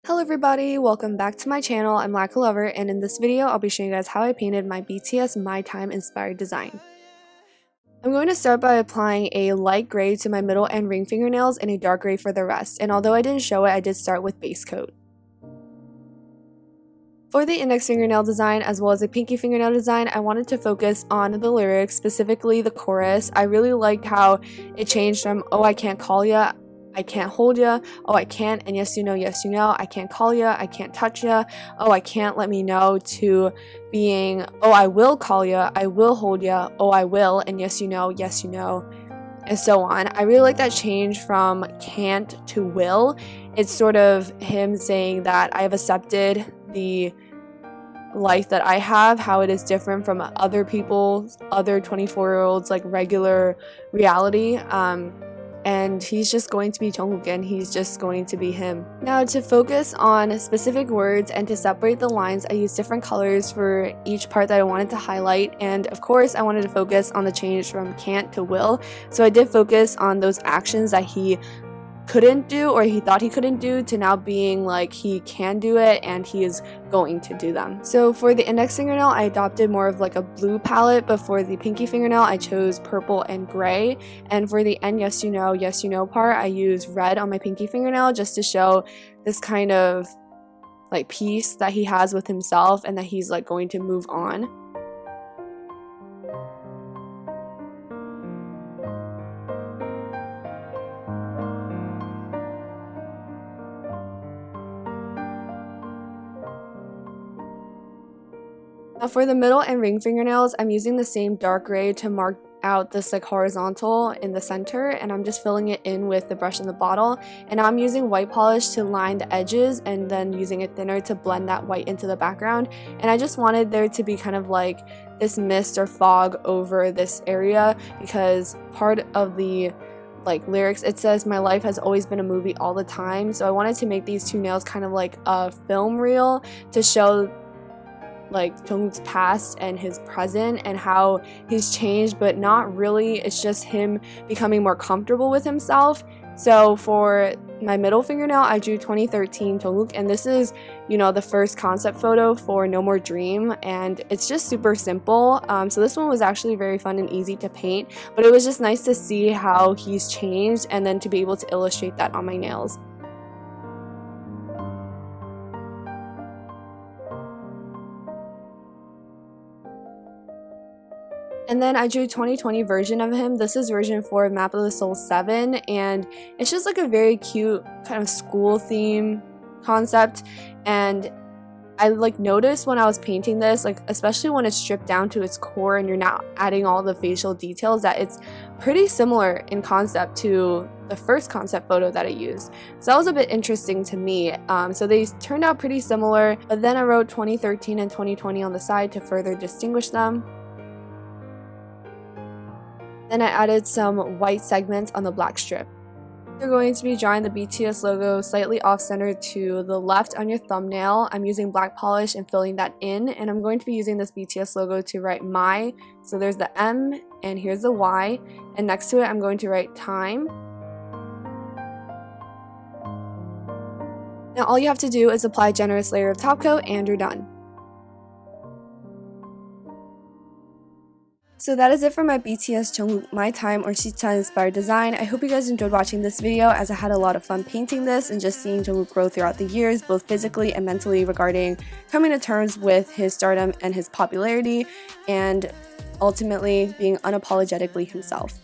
Hello everybody, welcome back to my channel. I'm Lacquer Lover, and in this video I'll be showing you guys how I painted my BTS My Time inspired design. I'm going to start by applying a light gray to my middle and ring fingernails and a dark gray for the rest, and although I didn't show it, I did start with base coat. For the index fingernail design as well as the pinky fingernail design, I wanted to focus on the lyrics, specifically the chorus. I really liked how it changed from "oh I can't call ya," "I can't hold ya," "oh I can't," and yes you know, "I can't call ya," "I can't touch ya," "oh I can't let me know," to being "oh I will call ya," "I will hold ya," "oh I will," and yes you know, and so on. I really like that change from can't to will. It's sort of him saying that I have accepted the life that I have, how it is different from other people's, other 24-year-olds, like regular reality. And he's just going to be Jungkook, and he's just going to be him. Now, to focus on specific words and to separate the lines, I used different colors for each part that I wanted to highlight, and of course I wanted to focus on the change from can't to will, so I did focus on those actions that he couldn't do or he thought he couldn't do to now being like he can do it and he is going to do them. So for the index fingernail, I adopted more of like a blue palette, but for the pinky fingernail I chose purple and gray, and for the end yes you know part I used red on my pinky fingernail just to show this kind of like peace that he has with himself and that he's like going to move on. Now for the middle and ring fingernails, I'm using the same dark gray to mark out this like horizontal in the center, and I'm just filling it in with the brush in the bottle, and now I'm using white polish to line the edges and then using a thinner to blend that white into the background. And I just wanted there to be kind of like this mist or fog over this area because part of the like lyrics, it says my life has always been a movie all the time, so I wanted to make these two nails kind of like a film reel to show like Jungkook's past and his present and how he's changed, but not really. It's just him becoming more comfortable with himself. So for my middle fingernail, I drew 2013 Jungkook, and this is, you know, the first concept photo for No More Dream, and it's just super simple. So this one was actually very fun and easy to paint, but it was just nice to see how he's changed and then to be able to illustrate that on my nails. And then I drew 2020 version of him. This is version 4 of Map of the Soul 7, and it's just like a very cute kind of school theme concept. And I like noticed when I was painting this, like especially when it's stripped down to its core and you're not adding all the facial details, that it's pretty similar in concept to the first concept photo that I used. So that was a bit interesting to me. So they turned out pretty similar, but then I wrote 2013 and 2020 on the side to further distinguish them. Then I added some white segments on the black strip. You're going to be drawing the BTS logo slightly off-center to the left on your thumbnail. I'm using black polish and filling that in, and I'm going to be using this BTS logo to write my. So there's the M, and here's the Y, and next to it I'm going to write time. Now all you have to do is apply a generous layer of top coat and you're done. So that is it for my BTS Jungkook My Time or Shita inspired design. I hope you guys enjoyed watching this video, as I had a lot of fun painting this and just seeing Jungkook grow throughout the years, both physically and mentally, regarding coming to terms with his stardom and his popularity, and ultimately being unapologetically himself.